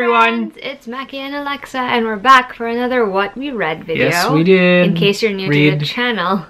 everyone! It's Mackie and Alexa, and we're back for another What We Read video. Yes, we did. In case you're new to the channel,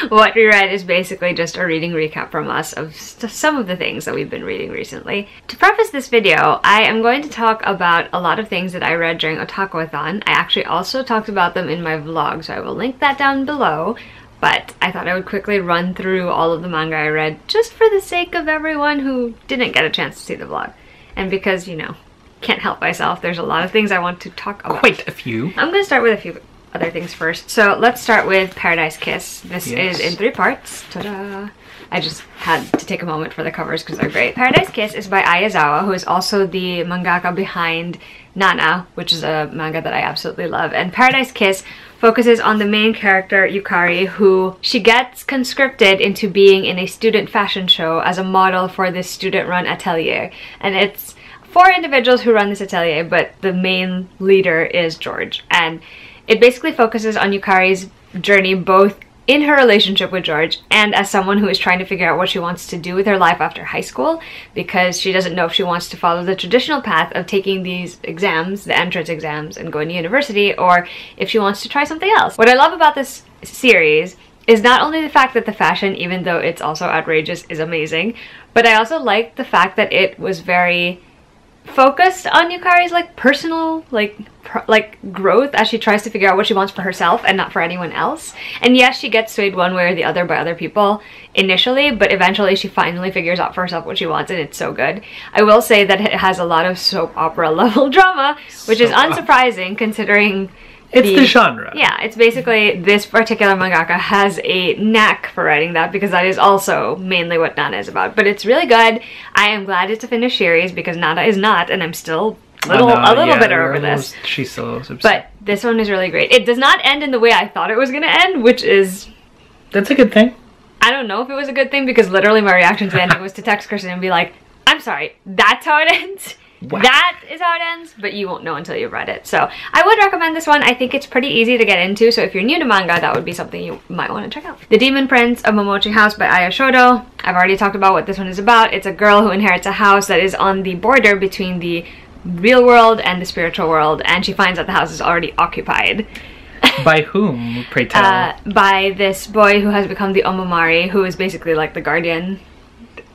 What We Read is basically just a reading recap from us of some of the things that we've been reading recently. To preface this video, I am going to talk about a lot of things that I read during Otaku-a-thon. I actually also talked about them in my vlog, so I will link that down below. But I thought I would quickly run through all of the manga I read, just for the sake of everyone who didn't get a chance to see the vlog. And because, you know, can't help myself, there's a lot of things I want to talk about. Quite a few. I'm going to start with a few other things first. So let's start with Paradise Kiss. This is in 3 parts. Ta-da! I just had to take a moment for the covers because they're great. Paradise Kiss is by Ayazawa, who is also the mangaka behind Nana, which is a manga that I absolutely love. And Paradise Kiss focuses on the main character, Yukari, who she gets conscripted into being in a student fashion show as a model for this student-run atelier. And it's 4 individuals who run this atelier, but the main leader is George. And it basically focuses on Yukari's journey both in her relationship with George and as someone who is trying to figure out what she wants to do with her life after high school, because she doesn't know if she wants to follow the traditional path of taking these exams, the entrance exams, and going to university, or if she wants to try something else. What I love about this series is not only the fact that the fashion, even though it's also outrageous, is amazing, but I also like the fact that it was very focused on Yukari's personal growth as she tries to figure out what she wants for herself and not for anyone else. And yes, she gets swayed one way or the other by other people initially, but eventually she finally figures out for herself what she wants, and it's so good. I will say that it has a lot of soap opera level drama, which is unsurprising considering it's the genre. Yeah, it's basically this particular mangaka has a knack for writing that, because that is also mainly what Nana is about. But it's really good. I am glad it's a finished series because Nana is not, and I'm still a little bitter over this. She's so upset. But this one is really great. It does not end in the way I thought it was going to end, which is... That's a good thing. I don't know if it was a good thing, because literally my reaction to the ending was to text Kristen and be like, I'm sorry, that's how it ends? Wow. That is how it ends, but you won't know until you've read it. So I would recommend this one. I think it's pretty easy to get into, so if you're new to manga, that would be something you might want to check out. The Demon Prince of Momochi House by Aya Shodo. I've already talked about what this one is about. It's a girl who inherits a house that is on the border between the real world and the spiritual world, and she finds that the house is already occupied. By whom, pray tell? By this boy who has become the Omamari, who is basically like the guardian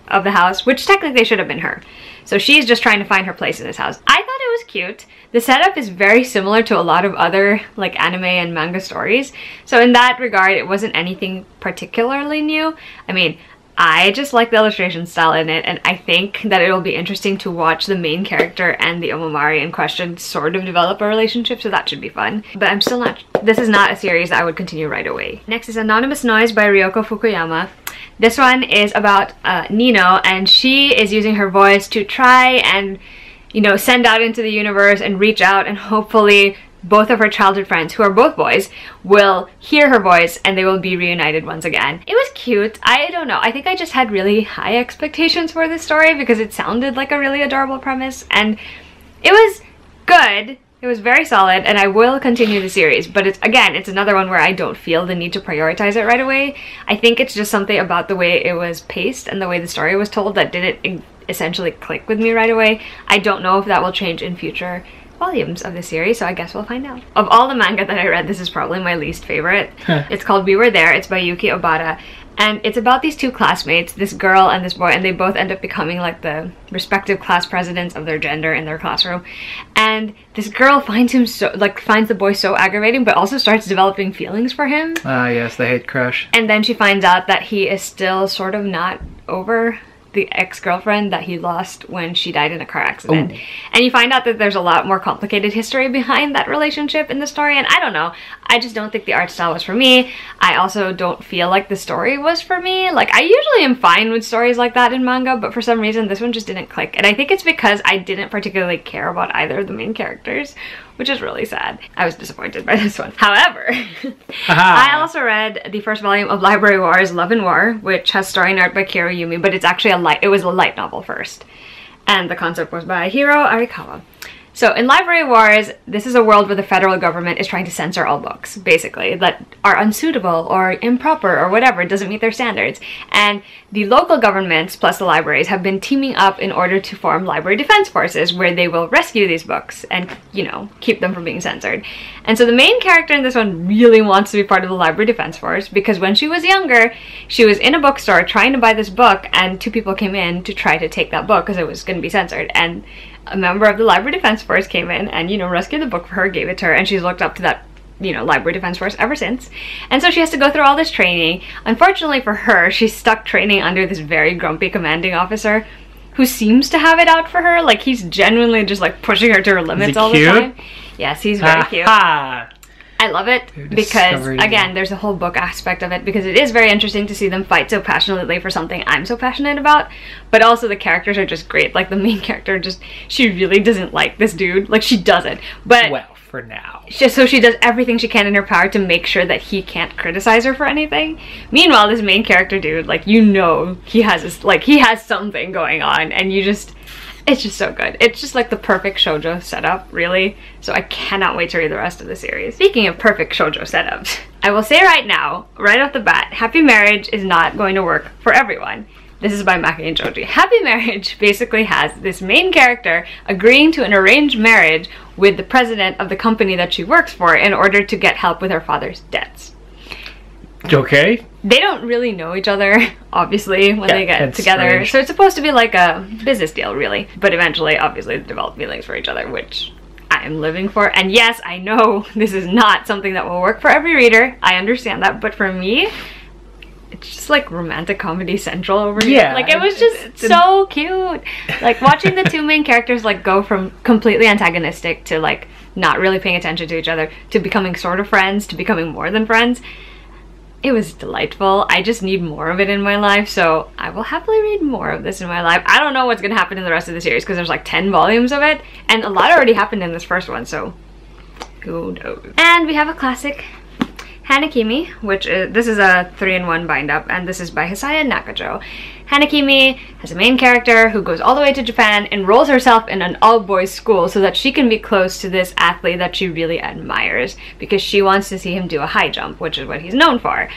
of the house, which technically should have been her. So she's just trying to find her place in this house. I thought it was cute. The setup is very similar to a lot of other anime and manga stories. So in that regard, it wasn't anything particularly new. I mean, I just like the illustration style in it, and I think that it'll be interesting to watch the main character and the Omamari in question sort of develop a relationship, so that should be fun. But I'm still not... This is not a series that I would continue right away. Next is Anonymous Noise by Ryoko Fukuyama. This one is about Nino, and she is using her voice to try and, you know, send out into the universe and reach out, and hopefully both of her childhood friends, who are both boys, will hear her voice and they will be reunited once again. It was cute. I don't know. I think I just had really high expectations for this story because it sounded like a really adorable premise, and it was good. It was very solid, and I will continue the series, but it's another one where I don't feel the need to prioritize it right away. I think it's just something about the way it was paced and the way the story was told that didn't essentially click with me right away. I don't know if that will change in future volumes of the series, so I guess we'll find out. Of all the manga that I read, this is probably my least favorite. It's called We Were There. It's by Yuki Obata, and it's about these 2 classmates, this girl and this boy, and they both end up becoming like the respective class presidents of their gender in their classroom. And this girl finds him finds the boy so aggravating, but also starts developing feelings for him. Ah, yes, the hate crush. And then she finds out that he is still sort of not over the ex-girlfriend that he lost when she died in a car accident. Ooh. And you find out that there's a lot more complicated history behind that relationship in the story, and I don't know. I just don't think the art style was for me. I also don't feel like the story was for me. Like, I usually am fine with stories like that in manga, but for some reason this one just didn't click. And I think it's because I didn't particularly care about either of the main characters, which is really sad. I was disappointed by this one. However, I also read the first volume of Library Wars, Love and War, which has story and art by Kiro Yumi, but it's actually it was a light novel first. And the concept was by Hiro Arikawa. So in Library Wars, this is a world where the federal government is trying to censor all books, basically, that are unsuitable or improper or whatever, doesn't meet their standards. And the local governments, plus the libraries, have been teaming up in order to form library defense forces where they will rescue these books and, you know, keep them from being censored. And so the main character in this one really wants to be part of the library defense force because when she was younger, she was in a bookstore trying to buy this book and 2 people came in to try to take that book because it was going to be censored. And a member of the library defense force came in and, you know, rescued the book for her, gave it to her, and she's looked up to that, you know, library defense force ever since. And so she has to go through all this training. Unfortunately for her, she's stuck training under this very grumpy commanding officer who seems to have it out for her. Like, he's genuinely just like pushing her to her limits all the time. Yes, he's very cute. I love it because, again, there's a whole book aspect of it because it is very interesting to see them fight so passionately for something I'm so passionate about, but also the characters are just great. Like, the main character just, she really doesn't like this dude. Like, she doesn't, but... Well, for now. So she does everything she can in her power to make sure that he can't criticize her for anything. Meanwhile, this main character dude, like, you know, he has this, like, he has something going on, and you just... It's just so good. It's just like the perfect shoujo setup, really. So I cannot wait to read the rest of the series. Speaking of perfect shoujo setups, I will say right now, right off the bat, happy marriage is not going to work for everyone. This is by Maki and Joji. Happy Marriage basically has this main character agreeing to an arranged marriage with the president of the company that she works for in order to get help with her father's debts. Okay. They don't really know each other, obviously, when they get together. Strange. So it's supposed to be like a business deal, really. But eventually, obviously, they develop feelings for each other, which I am living for. And yes, I know this is not something that will work for every reader. I understand that. But for me, it's just like romantic comedy central over here. Yeah. Like, it was just so cute. Like, watching the 2 main characters, like, go from completely antagonistic to, like, not really paying attention to each other to becoming sort of friends to becoming more than friends. It was delightful. I just need more of it in my life, so I will happily read more of this in my life. I don't know what's going to happen in the rest of the series because there's like 10 volumes of it, and a lot already happened in this first one, so who knows. And we have a classic Hanakimi, which is, this is a 3-in-1 bind-up, and this is by Hisaya Nakajo. Hanakimi has a main character who goes all the way to Japan, enrolls herself in an all-boys school so that she can be close to this athlete that she really admires because she wants to see him do a high jump, which is what he's known for.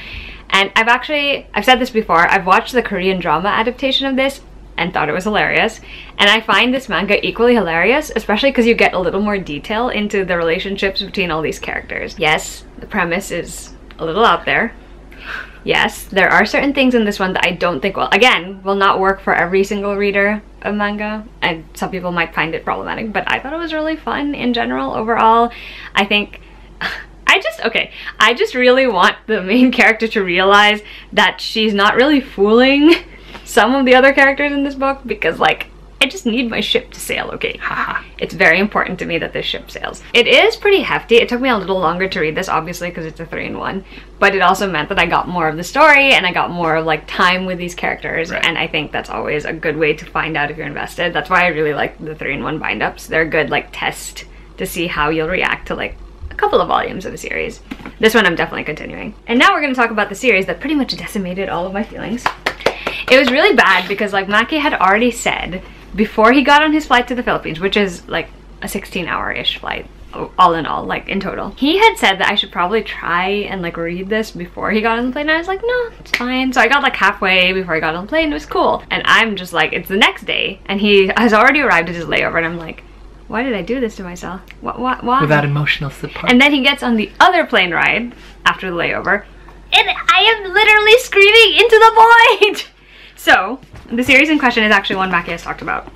And I've said this before, I've watched the Korean drama adaptation of this and thought it was hilarious. And I find this manga equally hilarious, especially because you get a little more detail into the relationships between all these characters. Yes, the premise is a little out there. Yes, there are certain things in this one that I don't think will not work for every single reader of manga, and some people might find it problematic, but I thought it was really fun in general. Overall, I think I just really want the main character to realize that she's not really fooling some of the other characters in this book, because, like, I just need my ship to sail, okay? Haha. It's very important to me that this ship sails. It is pretty hefty. It took me a little longer to read this, obviously, because it's a 3-in-1, but it also meant that I got more of the story and I got more of, like, time with these characters, right. And I think that's always a good way to find out if you're invested. That's why I really like the 3-in-1 bind-ups. They're a good, like, test to see how you'll react to, like, a couple of volumes of a series. This one I'm definitely continuing. And now we're going to talk about the series that pretty much decimated all of my feelings. It was really bad because, like, Maki had already said before he got on his flight to the Philippines, which is like a 16-hour-ish flight, all in all, like, in total. He had said that I should probably try and, like, read this before he got on the plane, and I was like, no, it's fine. So I got, like, halfway before I got on the plane. It was cool. And I'm just like, it's the next day, and he has already arrived at his layover, and I'm like, why did I do this to myself? Why? Without emotional support. And then he gets on the other plane ride after the layover, and I am literally screaming into the void! So, the series in question is actually one Maki has talked about.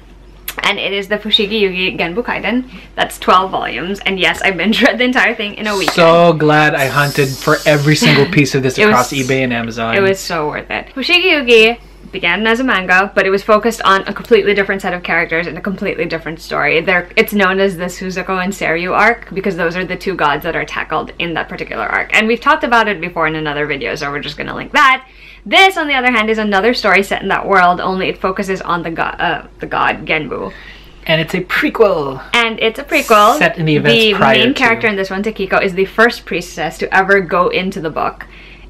And it is the Fushigi Yugi Genbu Kaiden. That's 12 volumes. And yes, I binge-read the entire thing in a weekend. So glad I hunted for every single piece of this across eBay and Amazon. It was so worth it. Fushigi Yugi began as a manga, but it was focused on a completely different set of characters and a completely different story. It's known as the Suzuko and Seiryu arc because those are the 2 gods that are tackled in that particular arc. And we've talked about it before in another video, so we're just gonna link that. This, on the other hand, is another story set in that world, only it focuses on the god Genbu. And it's a prequel. And it's a prequel. Set in the events prior to. The main character in this one, Takiko, is the first priestess to ever go into the book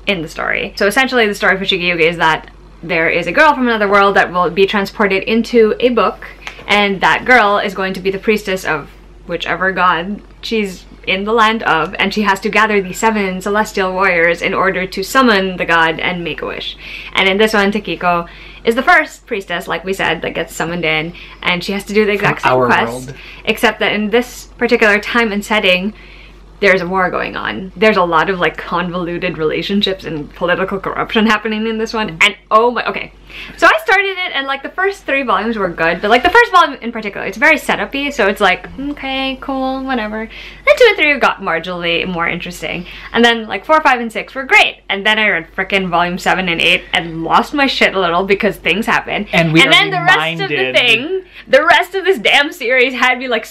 in the story. So essentially the story of Fushigi Yugi is that there is a girl from another world that will be transported into a book, and that girl is going to be the priestess of whichever god she's in the land of, and she has to gather the 7 celestial warriors in order to summon the god and make a wish. And in this one, Takiko is the first priestess, like we said, that gets summoned in, and she has to do the exact same quest, except that in this particular time and setting, there's a war going on. There's a lot of like convoluted relationships and political corruption happening in this one. And oh my, okay. So I started it and like the first 3 volumes were good, but like the first volume in particular, it's very setup-y, so it's like, okay, cool, whatever. Then 2 and 3 got marginally more interesting. And then like 4, 5, and 6 were great. And then I read frickin' volume 7 and 8 and lost my shit a little because things happened. And then the rest of the thing, the rest of this damn series had me like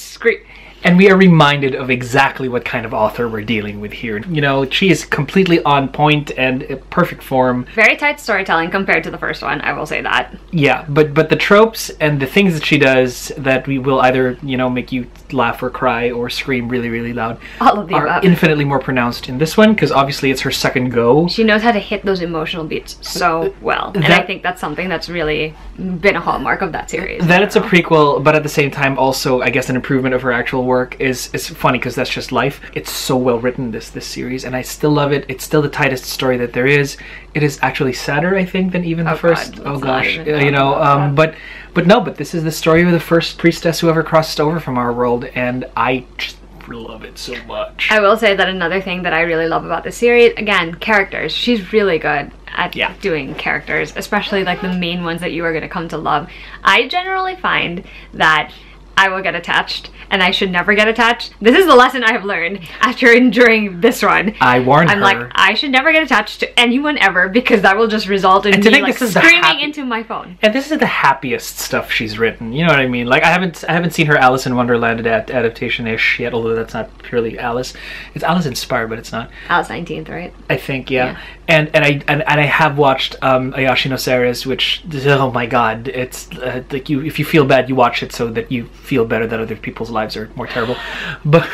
And we are reminded of exactly what kind of author we're dealing with here. You know, she is completely on point and perfect form. Very tight storytelling compared to the first one, I will say that. Yeah, but the tropes and the things that she does that we will either, you know, make you laugh or cry or scream really, really loud all of the are above. Infinitely more pronounced in this one, because obviously it's her second go. She knows how to hit those emotional beats so well. And I think that's something that's really been a hallmark of that series. That it's a prequel, but at the same time also, I guess, an improvement of her actual work is funny, because that's just life. It's so well written, this series, and I still love it. It's still the tightest story that there is. It is actually sadder, I think, than even the first. God, oh gosh, you know, but this is the story of the first priestess who ever crossed over from our world, and I just love it so much. I will say that another thing that I really love about the series, again, characters. She's really good at doing characters, especially like the main ones that you are going to come to love. I generally find that I will get attached, and I should never get attached. This is the lesson I have learned after enduring this run. I warned her. I'm like, I should never get attached to anyone ever, because that will just result in me like screaming into my phone. And this is the happiest stuff she's written. You know what I mean? Like I haven't seen her Alice in Wonderland adaptation-ish yet, although that's not purely Alice. It's Alice inspired, but it's not. Alice 19th, right? I think, yeah. And I have watched Ayashi no Seres, which, oh my god, it's like if you feel bad, you watch it so that you feel better that other people's lives are more terrible. But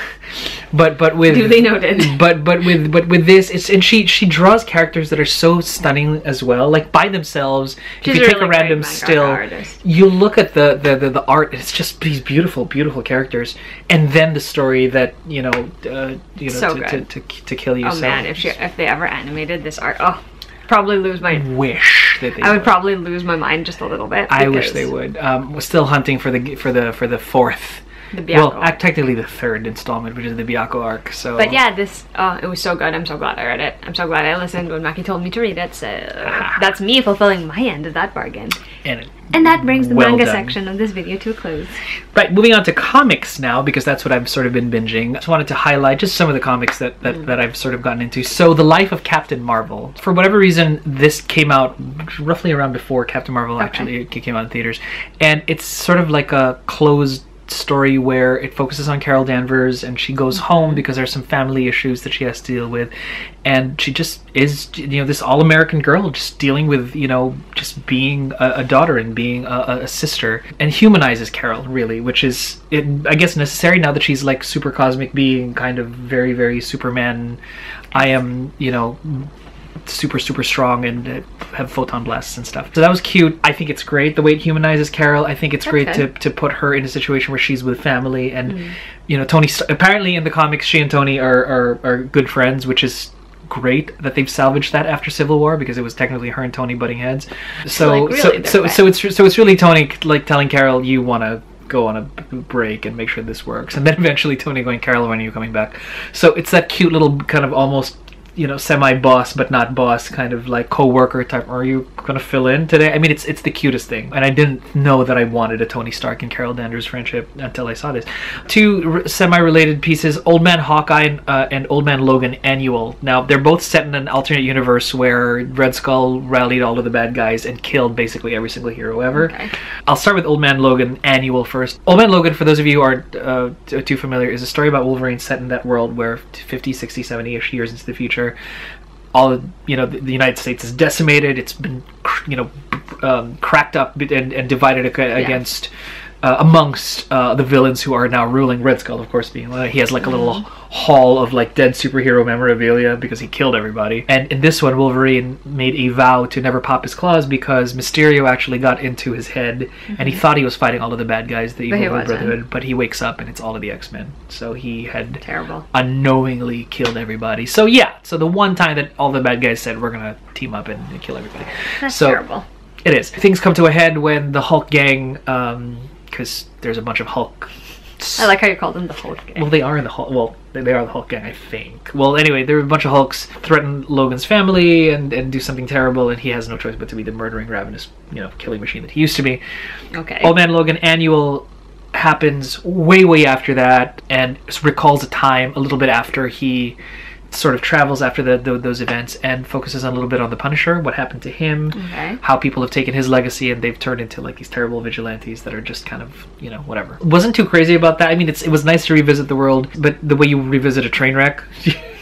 with duly noted. But with this, it's, and she draws characters that are so stunning as well, like by themselves. She's if you take a random still, artist. You look at the art, it's just these beautiful characters, and then the story that so to kill you. Oh man, if they ever animated this art, probably lose my wish that they I would probably lose my mind just a little bit. I wish they would. We're still hunting for the fourth. The Byakko arc. Technically the 3rd installment, which is the Byakko arc. So, but yeah, this it was so good. I'm so glad I read it. I'm so glad I listened when Maki told me to read it. So that's me fulfilling my end of that bargain. And that brings the manga section of this video to a close. Right, moving on to comics now, because that's what I've sort of been binging. I just wanted to highlight just some of the comics that I've sort of gotten into. So, The Life of Captain Marvel. For whatever reason, this came out roughly around before Captain Marvel actually came out in theaters. And it's sort of like a closed story where it focuses on Carol Danvers, and she goes home because there's some family issues that she has to deal with, and she just is this all-American girl just dealing with just being a daughter and being a sister, and humanizes Carol really, which is I guess necessary now that she's like super cosmic being, kind of very, very Superman. I am super strong and have photon blasts and stuff. So that was cute. I think it's great the way it humanizes Carol. I think it's great to put her in a situation where she's with family, and Tony, apparently in the comics she and Tony are good friends, which is great that they've salvaged that after Civil War, because it was technically her and Tony butting heads. So it's really Tony like telling Carol, you want to go on a break and make sure this works, and then eventually Tony going, Carol, when are you coming back? So it's that cute little kind of almost semi-boss but not boss kind of like co-worker type. Are you gonna fill in today? I mean, it's the cutest thing, and I didn't know that I wanted a Tony Stark and Carol Danvers friendship until I saw this. 2 semi-related pieces: Old Man Hawkeye and Old Man Logan Annual. Now they're both set in an alternate universe where Red Skull rallied all of the bad guys and killed basically every single hero ever. I'll start with Old Man Logan Annual first. Old Man Logan, for those of you who aren't too familiar, is a story about Wolverine set in that world where 50, 60, 70-ish years into the future, all the United States is decimated. It's been cracked up and divided against amongst the villains who are now ruling Red Skull, of course, being he has like a little hall of like dead superhero memorabilia because he killed everybody. And in this one, Wolverine made a vow to never pop his claws because Mysterio actually got into his head and he thought he was fighting all of the bad guys, the Evil Brotherhood, but he wakes up and it's all of the X-Men. So he had unknowingly killed everybody. So yeah, so the one time that all the bad guys said we're gonna team up and kill everybody. That's terrible. It is. Things come to a head when the Hulk gang, because there's a bunch of Hulk. I like how you called them the Hulk gang. Well, they are in the Hulk. Well, they are the Hulk gang, I think. Well, anyway, there are a bunch of Hulks threaten Logan's family and do something terrible, and he has no choice but to be the murdering, ravenous, killing machine that he used to be. Okay. Old Man Logan Annual happens way after that, and recalls a time a little bit after he sort of travels after those events and focuses a little bit on the Punisher, what happened to him, how people have taken his legacy and they've turned into like these terrible vigilantes that are just kind of, whatever. Wasn't too crazy about that. I mean, it was nice to revisit the world, but the way you revisit a train wreck,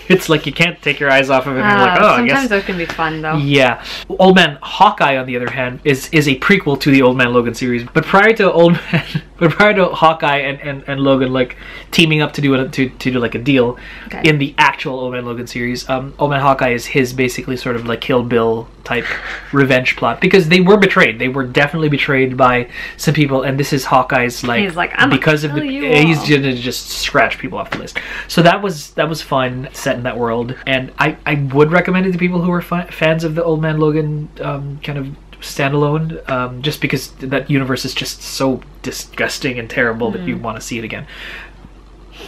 it's like you can't take your eyes off of it. And you're like, oh, I guess. Sometimes those can be fun, though. Yeah. Old Man Hawkeye, on the other hand, is a prequel to the Old Man Logan series. But prior to Hawkeye and Logan like teaming up to do like a deal in the actual Old Man Logan series, Old Man Hawkeye is his basically sort of like Kill Bill type revenge plot because they were betrayed. They were definitely betrayed by some people, and this is Hawkeye's he's like, I'm because of he's gonna just scratch people off the list. So that was fun, set in that world, and I would recommend it to people who are fans of the Old Man Logan kind of standalone, just because that universe is just so disgusting and terrible that you want to see it again.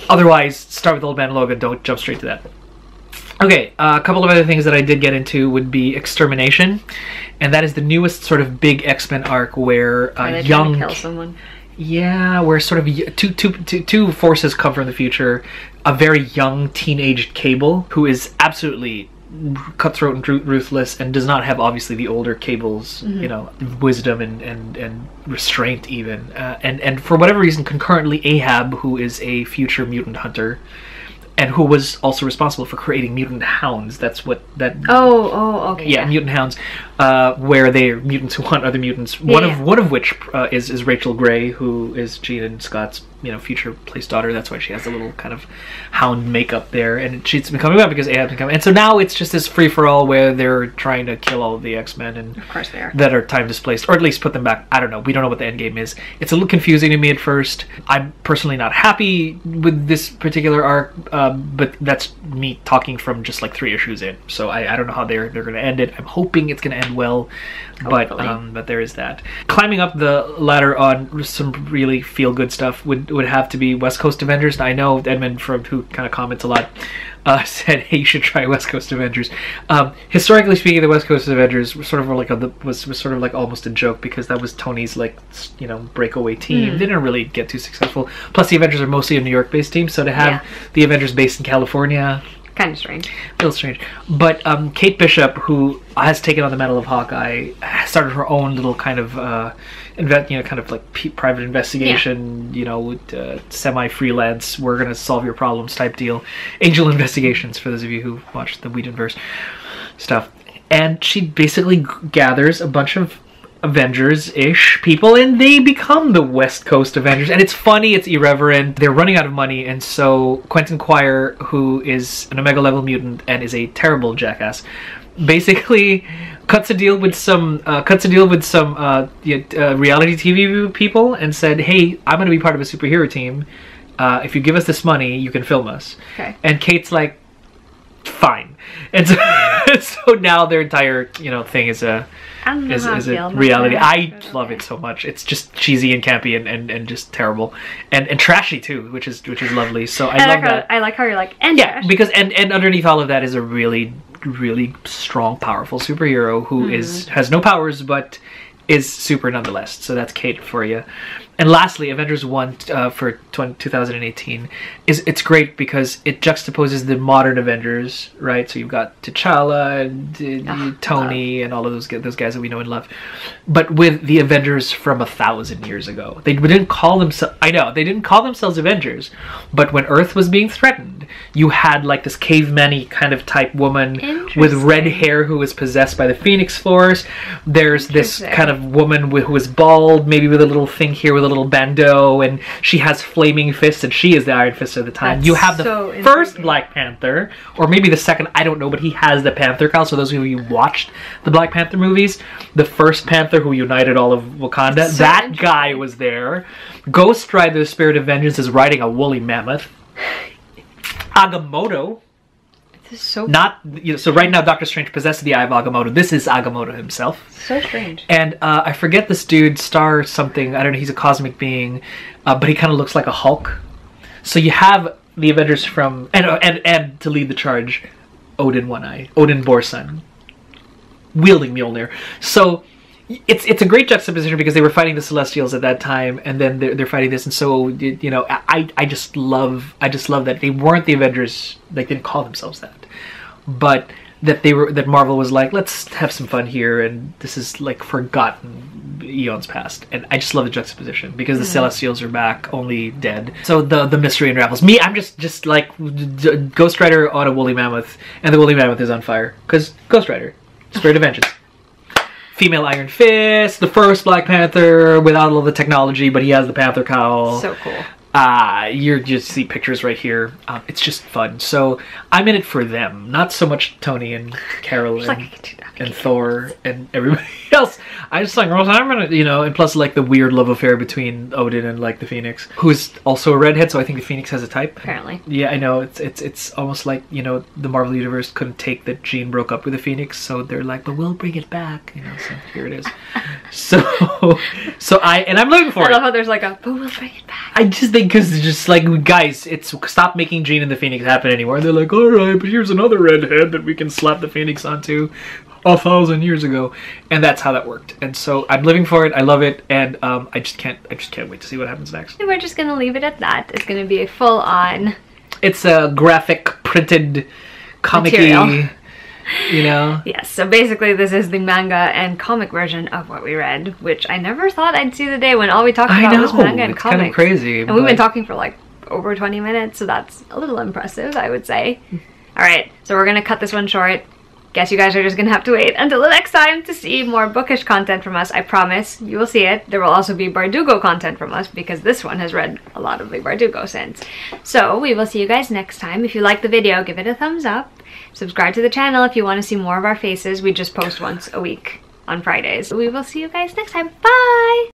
Otherwise, start with Old Man Logan, don't jump straight to that. Okay, a couple of other things that I did get into would be Extermination, and that is the newest sort of big X-Men arc where young... kill someone? Yeah, where sort of two forces come from the future. A very young teenage Cable, who is absolutely cutthroat and ruthless and does not have obviously the older Cable's wisdom and restraint even, and for whatever reason concurrently Ahab, who is a future mutant hunter and who was also responsible for creating mutant hounds. That's what that... Oh, okay. Yeah, mutant hounds, where they are mutants who hunt other mutants. One of which is Rachel Gray, who is Jean and Scott's future place daughter. That's why she has a little kind of hound makeup there, and she's been coming back because Ahab's been coming. And so now it's just this free for all where they're trying to kill all of the X-Men, and of course they are, that are time displaced, or at least put them back. I don't know. We don't know what the end game is. It's a little confusing to me at first. I'm personally not happy with this particular arc, but that's me talking from just like 3 issues in. So I don't know how they're going to end it. I'm hoping it's going to end well, but there is that. Climbing up the ladder on some really feel good stuff would have to be West Coast Avengers. Now, I know Edmund, who kind of comments a lot, said, hey, you should try West Coast Avengers. Historically speaking, the West Coast Avengers was sort of like almost a joke because that was Tony's breakaway team. They didn't really get too successful. Plus, the Avengers are mostly a New York-based team, so to have the Avengers based in California, kind of strange. A little strange. But Kate Bishop, who has taken on the mantle of Hawkeye, started her own little kind of kind of like private investigation, semi-freelance, we're going to solve your problems type deal. Angel Investigations, for those of you who watched the Whedonverse stuff. And she basically gathers a bunch of Avengers-ish people, and they become the West Coast Avengers. And it's funny, it's irreverent, they're running out of money, and so Quentin Quire, who is an Omega-level mutant and is a terrible jackass, basically cuts a deal with some reality TV people and said, hey, I'm going to be part of a superhero team. If you give us this money, you can film us. Okay. And Kate's like, fine. And so now their entire thing is a reality. I love it so much. It's just cheesy and campy and just terrible and trashy too, which is lovely. So I love that. I like how you're like, and yeah, because and underneath all of that is a really strong, powerful superhero who has no powers but is super nonetheless. So that's Kate for you. And lastly, Avengers 1 for 2018 it's great because it juxtaposes the modern Avengers, right? So you've got T'Challa, and Tony, and all of those guys that we know and love, but with the Avengers from 1,000 years ago. They didn't call themselves. I know they didn't call themselves Avengers, but when Earth was being threatened, you had like this caveman-y kind of type woman with red hair who was possessed by the Phoenix Force. There's this kind of woman who was bald, maybe with a little thing here with a the little bandeau, and she has flaming fists, and she is the Iron Fist at the time. That's you have the so first intriguing. Black Panther, or maybe the second, I don't know, but he has the Panther cowl. So those of you who watched the Black Panther movies, the first Panther who united all of Wakanda, So that guy was there. Ghost Rider, the Spirit of Vengeance, is riding a woolly mammoth. Agamotto. This is so Not, you know, so right now Doctor Strange possesses the Eye of Agamotto. This is Agamotto himself. so strange. And I forget this dude, Star something, I don't know, he's a cosmic being, but he kind of looks like a Hulk. So you have the Avengers from, and to lead the charge, Odin One-Eye, Odin Borson, wielding Mjolnir. So it's a great juxtaposition because they were fighting the Celestials at that time, and then they're fighting this, and so, you know, I just love that they weren't the Avengers, like, they didn't call themselves that, but that Marvel was like, let's have some fun here, and this is like forgotten eons past, and I just love the juxtaposition because the Celestials are back, only dead. So the mystery unravels. Me, I'm just like Ghost Rider on a woolly mammoth, and the woolly mammoth is on fire because Ghost Rider, Spirit of Vengeance. Female Iron Fist, the first Black Panther without all the technology, but he has the Panther cowl. So cool. You just see pictures right here. It's just fun. So I'm in it for them, not so much Tony and Carol and Thor and everybody else. I just like, well, I'm gonna, you know, and plus like the weird love affair between Odin and like the Phoenix, who's also a redhead. So I think the Phoenix has a type. Apparently. Yeah, I know. It's almost like, you know, the Marvel universe couldn't take that Jean broke up with the Phoenix, so they're like, but we'll bring it back, you know. So here it is. I'm looking for it. I love how there's like a, but we'll bring it back. I just think because it's just like, guys, it's stop making Jean and the Phoenix happen anymore. And they're like, all right, but here's another redhead that we can slap the Phoenix onto 1,000 years ago, and that's how that worked. And so I'm living for it. I love it, and I just can't wait to see what happens next. And we're just gonna leave it at that. It's gonna be a full-on. It's a graphic printed comic-y, material. You know. Yes, so basically this is the manga and comic version of what we read, which I never thought I'd see the day when all we talked about was manga and it's comics. kind of crazy. And we've been talking for like over 20 minutes, so that's a little impressive, I would say. Alright, so we're gonna cut this one short. Guess you guys are just gonna have to wait until the next time to see more bookish content from us. I promise you will see it. There will also be Bardugo content from us because this one has read a lot of the Bardugo since. So we will see you guys next time. If you liked the video, give it a thumbs up. Subscribe to the channel if you want to see more of our faces. We just post once a week on Fridays. We will see you guys next time. Bye!